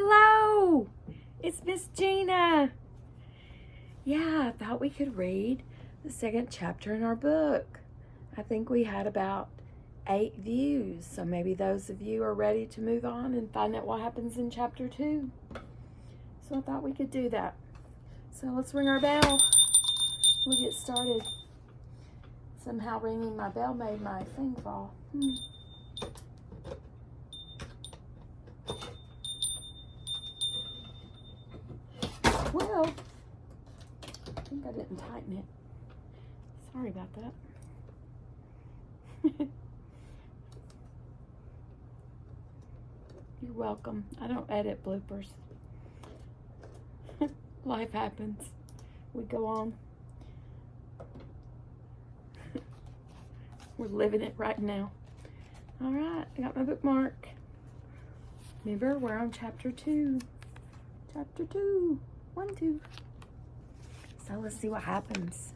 Hello! It's Miss Gina. Yeah, I thought we could read the second chapter in our book. I think we had about 8 views, so maybe those of you are ready to move on and find out what happens in chapter 2. So I thought we could do that. So let's ring our bell. We'll get started. Somehow ringing my bell made my thing fall. Well, I think I didn't tighten it. Sorry about that. You're welcome. I don't edit bloopers. Life happens. We go on. We're living it right now. All right, I got my bookmark. Remember, we're on chapter 2. Chapter 2. 1, 2. So let's see what happens.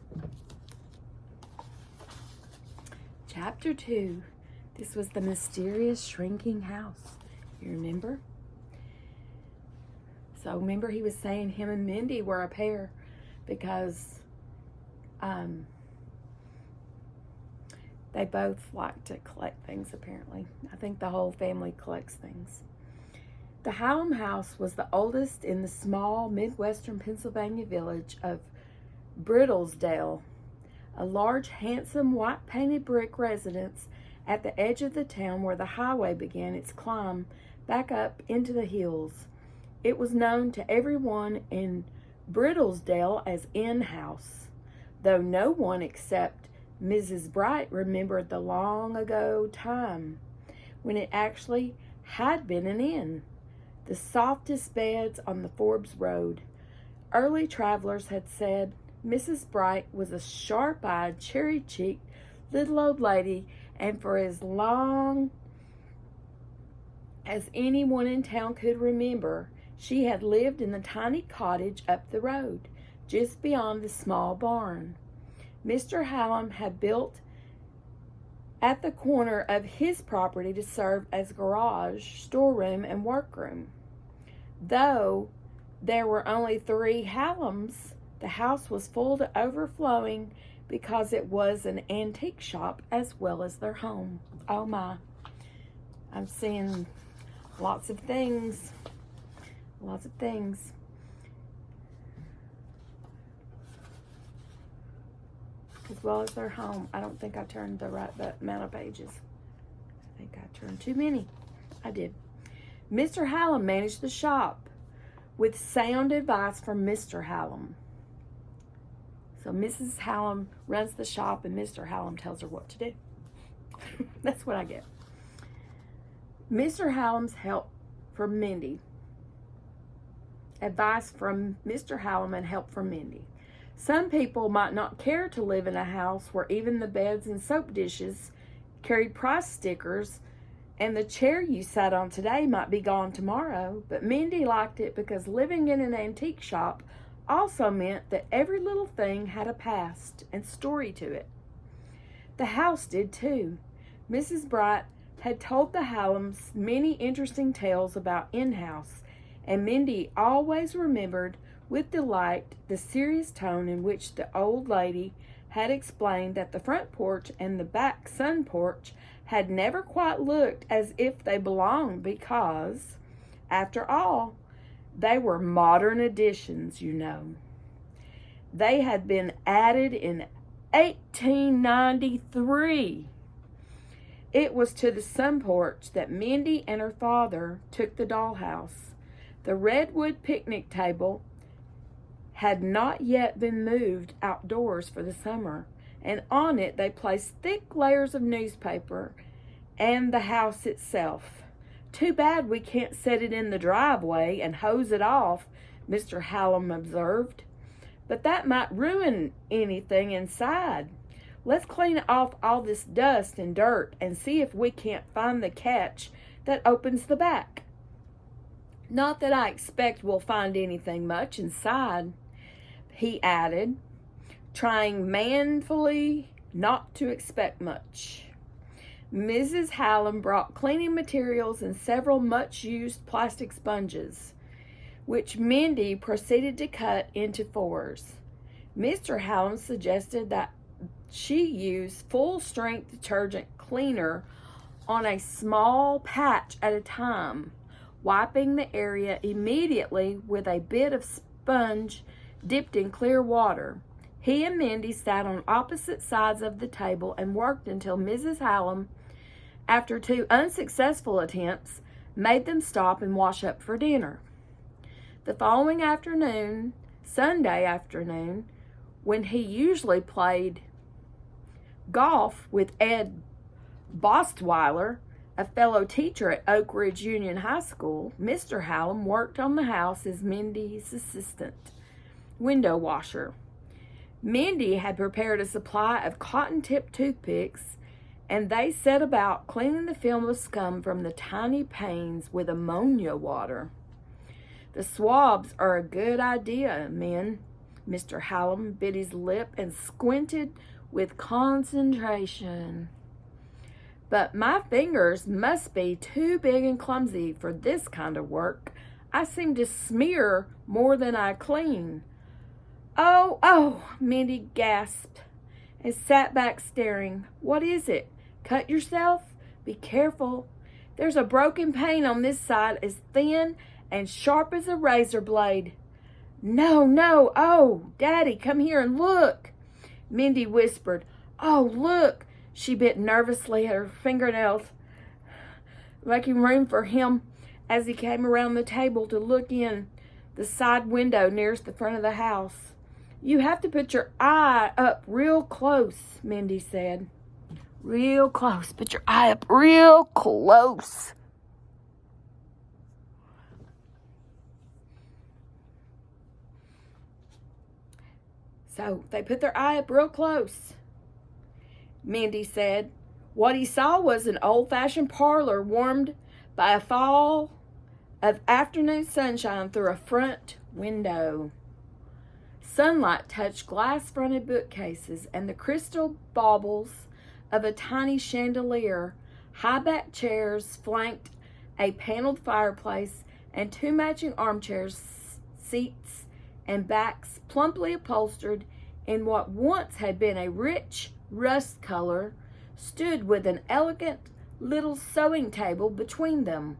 Chapter 2. This was the mysterious shrinking house. You remember? So remember he was saying him and Mindy were a pair because they both like to collect things apparently. I think the whole family collects things. The Hallam house was the oldest in the small Midwestern Pennsylvania village of Brittlesdale, a large, handsome, white-painted brick residence at the edge of the town where the highway began its climb back up into the hills. It was known to everyone in Brittlesdale as Inn House, though no one except Mrs. Bright remembered the long ago time when it actually had been an inn. The softest beds on the Forbes Road. Early travelers had said Mrs. Bright was a sharp-eyed, cherry-cheeked little old lady, and for as long as anyone in town could remember, she had lived in the tiny cottage up the road, just beyond the small barn Mr. Hallam had built at the corner of his property to serve as garage, storeroom, and workroom. Though there were only 3 Hallams, the house was full to overflowing because it was an antique shop as well as their home. Oh my, I'm seeing lots of things. Lots of things. As well as their home. I don't think I turned the right amount of pages. I think I turned too many. I did. Mr. Hallam managed the shop with sound advice from Mr. Hallam. So Mrs. Hallam runs the shop and Mr. Hallam tells her what to do. That's what I get. Mr. Hallam's help from Mindy. Advice from Mr. Hallam and help from Mindy. Some people might not care to live in a house where even the beds and soap dishes carried price stickers, and the chair you sat on today might be gone tomorrow, but Mindy liked it because living in an antique shop also meant that every little thing had a past and story to it. The house did too. Mrs. Bright had told the Hallams many interesting tales about in-house, and Mindy always remembered with delight the serious tone in which the old lady had explained that the front porch and the back sun porch had never quite looked as if they belonged because, after all, they were modern additions, you know. They had been added in 1893. It was to the sun porch that Mindy and her father took the dollhouse. The redwood picnic table had not yet been moved outdoors for the summer, and on it they placed thick layers of newspaper and the house itself. Too bad we can't set it in the driveway and hose it off, Mr. Hallam observed. But that might ruin anything inside. Let's clean off all this dust and dirt and see if we can't find the catch that opens the back. Not that I expect we'll find anything much inside, he added, trying manfully not to expect much. Mrs. Hallam brought cleaning materials and several much-used plastic sponges, which Mindy proceeded to cut into fours. Mr. Hallam suggested that she use full-strength detergent cleaner on a small patch at a time, wiping the area immediately with a bit of sponge dipped in clear water. He and Mindy sat on opposite sides of the table and worked until Mrs. Hallam, after 2 unsuccessful attempts, made them stop and wash up for dinner. The following afternoon, Sunday afternoon, when he usually played golf with Ed Bostweiler, a fellow teacher at Oak Ridge Union High School, Mr. Hallam worked on the house as Mindy's assistant window washer. Mindy had prepared a supply of cotton-tipped toothpicks, and they set about cleaning the film of scum from the tiny panes with ammonia water. "The swabs are a good idea, men." Mr. Hallam bit his lip and squinted with concentration. "But my fingers must be too big and clumsy for this kind of work. I seem to smear more than I clean." Oh, Mindy gasped and sat back staring. "What is it? Cut yourself? Be careful. There's a broken pane on this side as thin and sharp as a razor blade." No. Oh, Daddy, come here and look." Mindy whispered. "Oh, look." She bit nervously at her fingernails, making room for him as he came around the table to look in the side window nearest the front of the house. "You have to put your eye up real close," Mindy said. "Real close. Put your eye up real close." So they put their eye up real close, Mindy said. What he saw was an old-fashioned parlor warmed by a fall of afternoon sunshine through a front window. Sunlight touched glass-fronted bookcases and the crystal baubles of a tiny chandelier. High-backed chairs flanked a paneled fireplace, and 2 matching armchairs, seats, and backs plumply upholstered in what once had been a rich rust color, stood with an elegant little sewing table between them.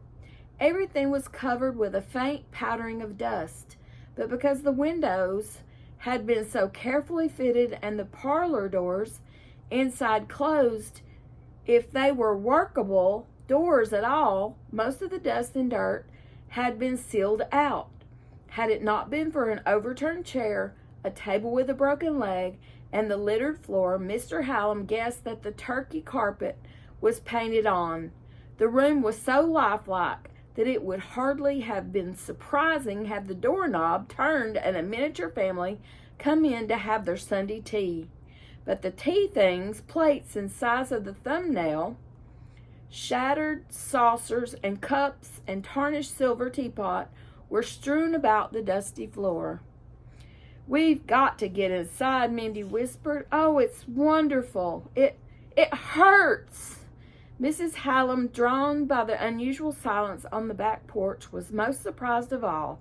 Everything was covered with a faint powdering of dust, but because the windows had been so carefully fitted and the parlor doors inside closed, if they were workable doors at all, most of the dust and dirt had been sealed out. Had it not been for an overturned chair, a table with a broken leg, and the littered floor, Mr. Hallam guessed that the turkey carpet was painted on. The room was so lifelike that it would hardly have been surprising had the doorknob turned and a miniature family come in to have their Sunday tea. But the tea things, plates in size of the thumbnail, shattered saucers and cups and tarnished silver teapot were strewn about the dusty floor. "We've got to get inside," Mindy whispered. "Oh, it's wonderful. It hurts." Mrs. Hallam, drawn by the unusual silence on the back porch, was most surprised of all.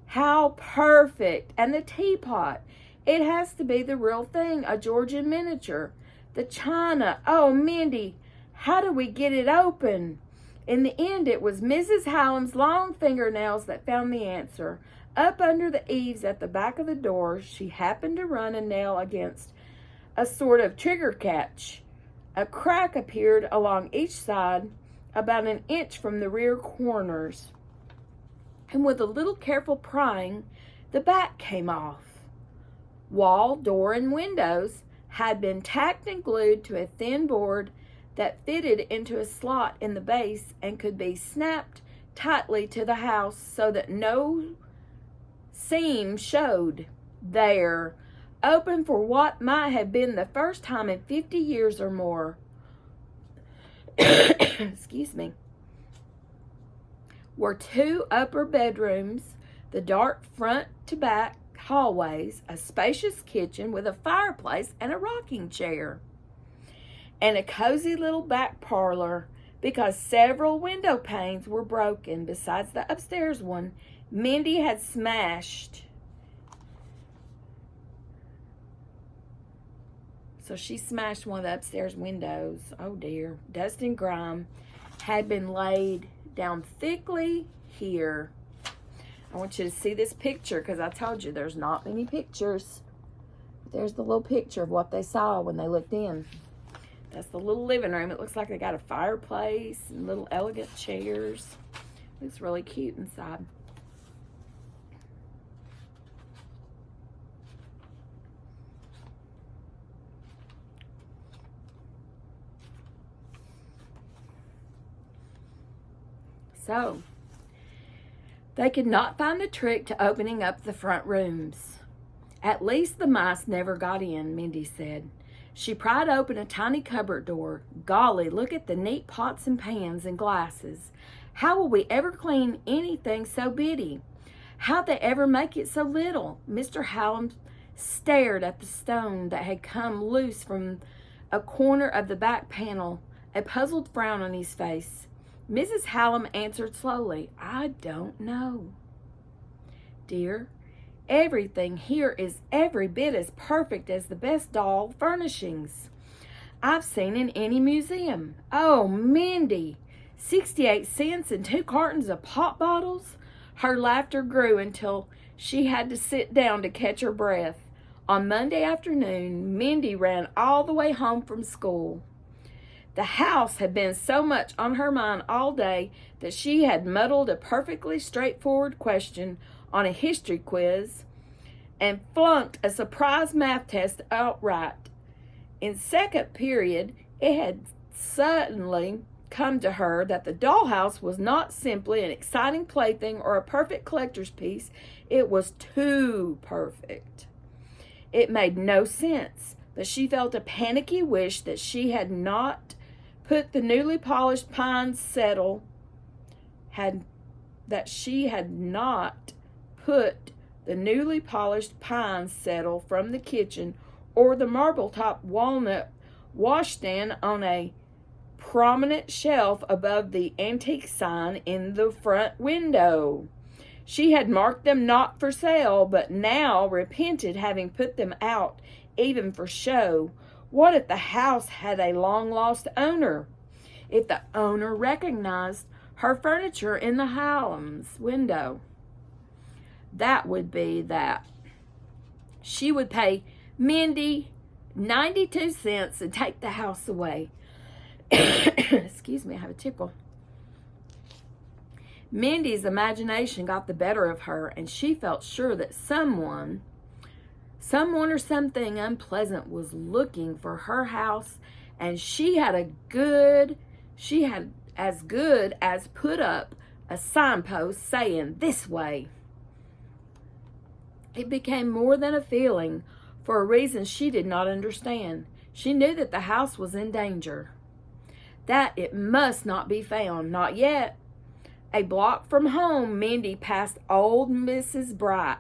"How perfect! And the teapot. It has to be the real thing, a Georgian miniature. The china. Oh, Mindy, how do we get it open?" In the end, it was Mrs. Hallam's long fingernails that found the answer. Up under the eaves at the back of the door, she happened to run a nail against a sort of trigger catch. A crack appeared along each side, about an inch from the rear corners, and with a little careful prying, the back came off. Wall, door, and windows had been tacked and glued to a thin board that fitted into a slot in the base and could be snapped tightly to the house so that no seam showed. There, open for what might have been the first time in 50 years or more, excuse me, were 2 upper bedrooms, the dark front to back hallways, a spacious kitchen with a fireplace and a rocking chair. and a cozy little back parlor because several window panes were broken besides the upstairs one Mindy had smashed. So she smashed one of the upstairs windows. Oh dear. Dust and grime had been laid down thickly here. I want you to see this picture because I told you there's not many pictures. There's the little picture of what they saw when they looked in. That's the little living room. It looks like they got a fireplace and little elegant chairs. Looks really cute inside. So, they could not find the trick to opening up the front rooms. At least the mice never got in, Mindy said. She pried open a tiny cupboard door. Golly, look at the neat pots and pans and glasses. How will we ever clean anything so bitty? How'd they ever make it so little? Mr. Hallam stared at the stone that had come loose from a corner of the back panel, a puzzled frown on his face. Mrs. Hallam answered slowly, I don't know. Dear, everything here is every bit as perfect as the best doll furnishings I've seen in any museum. Oh, Mindy, 68 cents and 2 cartons of pop bottles? Her laughter grew until she had to sit down to catch her breath. On Monday afternoon, Mindy ran all the way home from school. The house had been so much on her mind all day that she had muddled a perfectly straightforward question on a history quiz and flunked a surprise math test outright. In second period, it had suddenly come to her that the dollhouse was not simply an exciting plaything or a perfect collector's piece. It was too perfect. It made no sense, but she felt a panicky wish that she had not put the newly polished pine settle from the kitchen or the marble-top walnut washstand on a prominent shelf above the antique sign in the front window. She had marked them not for sale, but now repented having put them out even for show. What if the house had a long-lost owner? If the owner recognized her furniture in the Hallam's window? That would be that. She would pay Mindy 92 cents and take the house away. Excuse me, I have a tickle. Mindy's imagination got the better of her, and she felt sure that someone or something unpleasant was looking for her house, and she had as good as put up a signpost saying, "This way." It became more than a feeling, for a reason she did not understand. She knew that the house was in danger, that it must not be found, not yet. A block from home, Mindy passed old Mrs. Bright,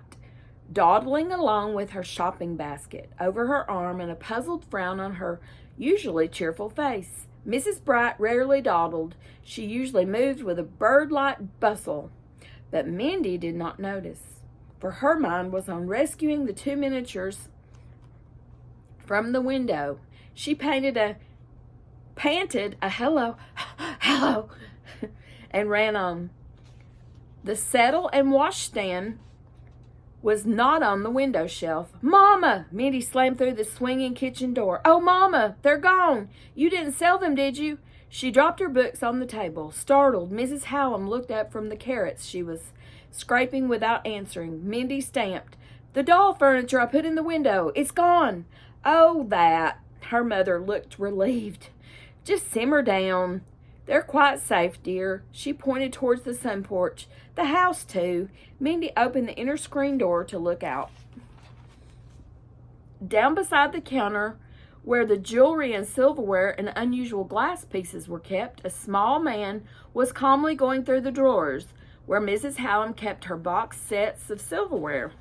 dawdling along with her shopping basket over her arm and a puzzled frown on her usually cheerful face. Mrs. Bright rarely dawdled. She usually moved with a bird-like bustle. But Mindy did not notice, for her mind was on rescuing the 2 miniatures from the window. She panted a hello, hello, and ran on. The settle and washstand was not on the window shelf. Mama! Mindy slammed through the swinging kitchen door. Oh, Mama, they're gone. You didn't sell them, did you? She dropped her books on the table. Startled, Mrs. Hallam looked up from the carrots she was scraping without answering. Mindy stamped. The doll furniture I put in the window. It's gone. Oh, that. Her mother looked relieved. Just simmer down. They're quite safe, dear. She pointed towards the sun porch. The house, too. Mindy opened the inner screen door to look out. Down beside the counter, where the jewelry and silverware and unusual glass pieces were kept, a small man was calmly going through the drawers, where Mrs. Hallam kept her box sets of silverware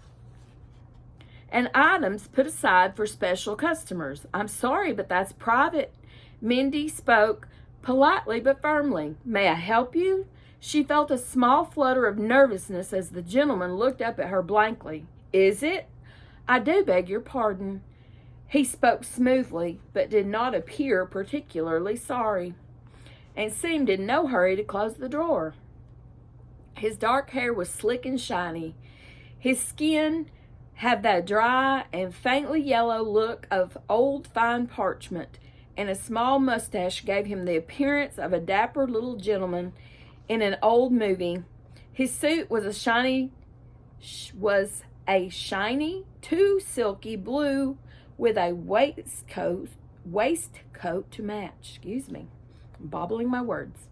and items put aside for special customers. I'm sorry, but that's private, Mindy spoke politely but firmly. "May I help you?" She felt a small flutter of nervousness as the gentleman looked up at her blankly. "Is it?" "I do beg your pardon." He spoke smoothly, but did not appear particularly sorry, and seemed in no hurry to close the drawer. His dark hair was slick and shiny. His skin had that dry and faintly yellow look of old fine parchment, and a small mustache gave him the appearance of a dapper little gentleman in an old movie. His suit was a shiny, too silky blue with a waistcoat to match. Excuse me, I'm bobbling my words.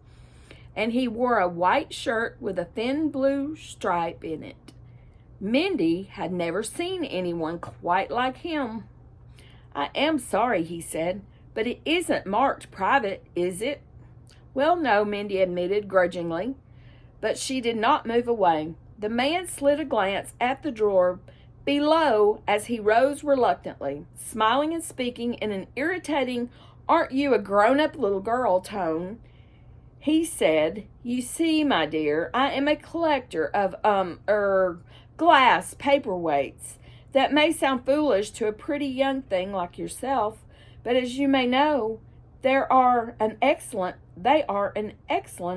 And he wore a white shirt with a thin blue stripe in it. Mindy had never seen anyone quite like him. "I am sorry," he said, "but it isn't marked private, is it?" "Well, no," Mindy admitted grudgingly, but she did not move away. The man slid a glance at the drawer below as he rose reluctantly, smiling and speaking in an irritating, "Aren't you a grown-up little girl" tone. He said, "You see, my dear, I am a collector of, glass paperweights. That may sound foolish to a pretty young thing like yourself, but as you may know, they are an excellent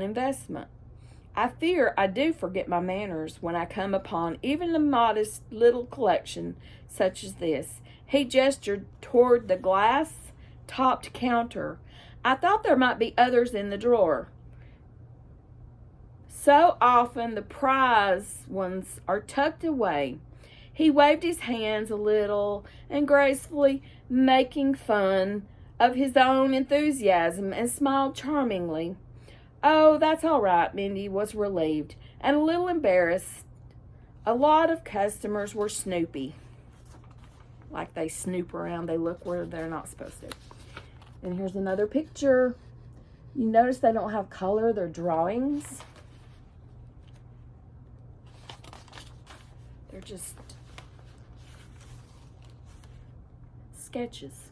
investment. I fear I do forget my manners when I come upon even a modest little collection such as this." He gestured toward the glass-topped counter. "I thought there might be others in the drawer. So often the prize ones are tucked away." He waved his hands a little and gracefully, making fun of his own enthusiasm, and smiled charmingly. "Oh, that's all right." Mindy was relieved and a little embarrassed. A lot of customers were snoopy. Like they snoop around, they look where they're not supposed to. And here's another picture. You notice they don't have color, they're drawings. They're just sketches.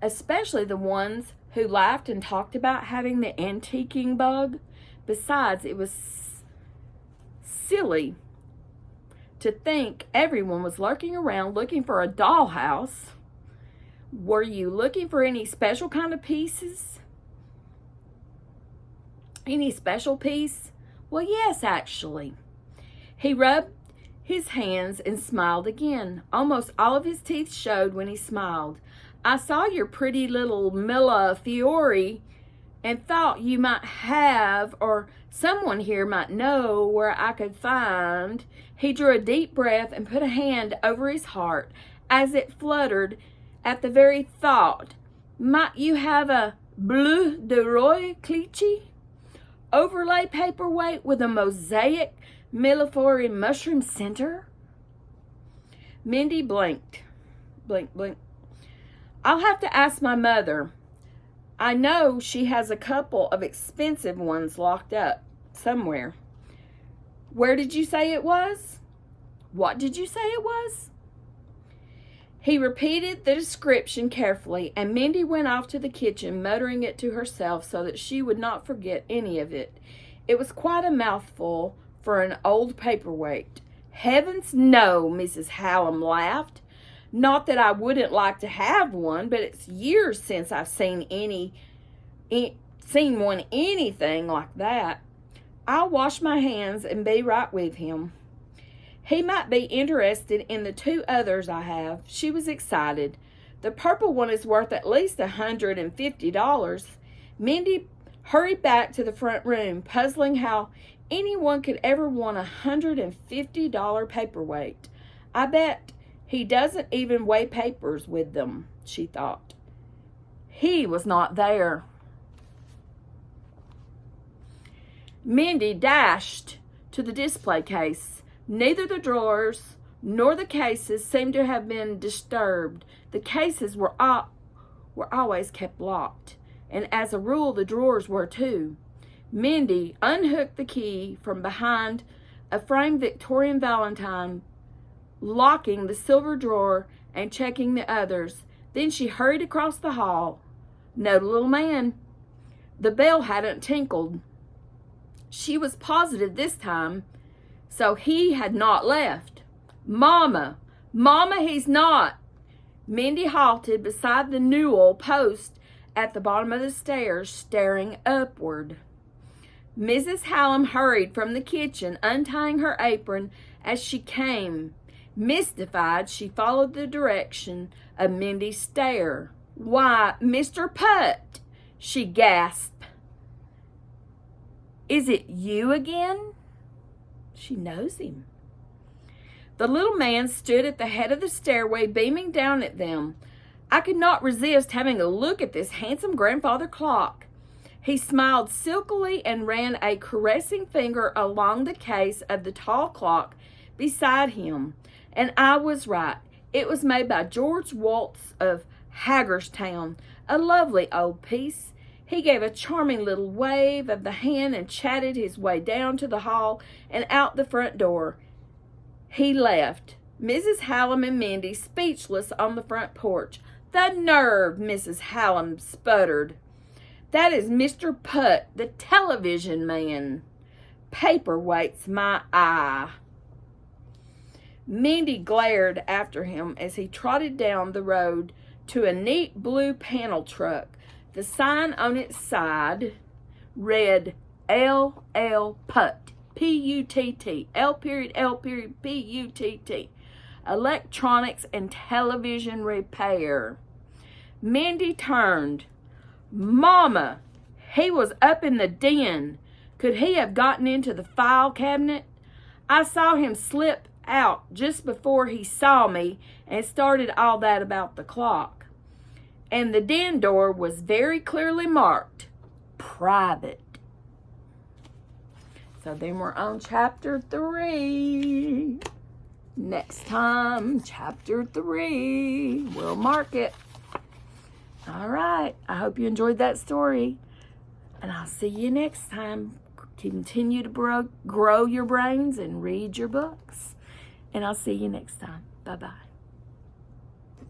Especially the ones who laughed and talked about having the antiquing bug. Besides, it was silly to think everyone was lurking around looking for a dollhouse. Were you looking for any special kind of pieces? Any special piece? Well, yes, actually. He rubbed his hands and smiled again. Almost all of his teeth showed when he smiled. "I saw your pretty little Milla Fiore and thought you might have, or someone here might know, where I could find." He drew a deep breath and put a hand over his heart as it fluttered at the very thought. "Might you have a bleu de roi Clichy overlay paperweight with a mosaic Millefiori mushroom center?" Mindy blinked. Blink, blink. "I'll have to ask my mother. I know she has a couple of expensive ones locked up somewhere." "Where did you say it was?" "What did you say it was?" He repeated the description carefully, and Mindy went off to the kitchen, muttering it to herself so that she would not forget any of it. It was quite a mouthful for an old paperweight. "Heavens, no," Mrs. Hallam laughed. "Not that I wouldn't like to have one, but it's years since I've seen one anything like that. I'll wash my hands and be right with him. He might be interested in the two others I have." She was excited. "The purple one is worth at least $150. Mindy hurried back to the front room, puzzling how anyone could ever want a $150 paperweight. "I bet he doesn't even weigh papers with them," she thought. He was not there. Mindy dashed to the display case. Neither the drawers nor the cases seemed to have been disturbed. The cases were always kept locked, and as a rule the drawers were too. Mindy unhooked the key from behind a framed Victorian Valentine, locking the silver drawer and checking the others. Then she hurried across the hall. No, little man. The bell hadn't tinkled. She was positive this time, so he had not left. Mama, Mama, he's not. Mindy halted beside the newel post at the bottom of the stairs, staring upward. Mrs. Hallam hurried from the kitchen, untying her apron as she came. Mystified, she followed the direction of Mindy's stare. Why, Mr. Putt, she gasped. Is it you again? She knows him. The little man stood at the head of the stairway, beaming down at them. I could not resist having a look at this handsome grandfather clock. He smiled silkily and ran a caressing finger along the case of the tall clock beside him. And I was right. It was made by George Waltz of Hagerstown, a lovely old piece. He gave a charming little wave of the hand and chatted his way down to the hall and out the front door. He left, Mrs. Hallam and Mindy speechless on the front porch. The nerve, Mrs. Hallam sputtered. That is Mr. Putt, the television man. Paperweight's my eye. Mindy glared after him as he trotted down the road to a neat blue panel truck. The sign on its side read L.L. Putt, P-U-T-T, L.P.P-U-T-T, electronics and television repair. Mindy turned. Mama, he was up in the den. Could he have gotten into the file cabinet? I saw him slip out just before he saw me and started all that about the clock. And the den door was very clearly marked, private. So then we're on chapter 3. Next time, chapter 3. We'll mark it. All right. I hope you enjoyed that story. And I'll see you next time. Continue to grow your brains and read your books. And I'll see you next time. Bye-bye.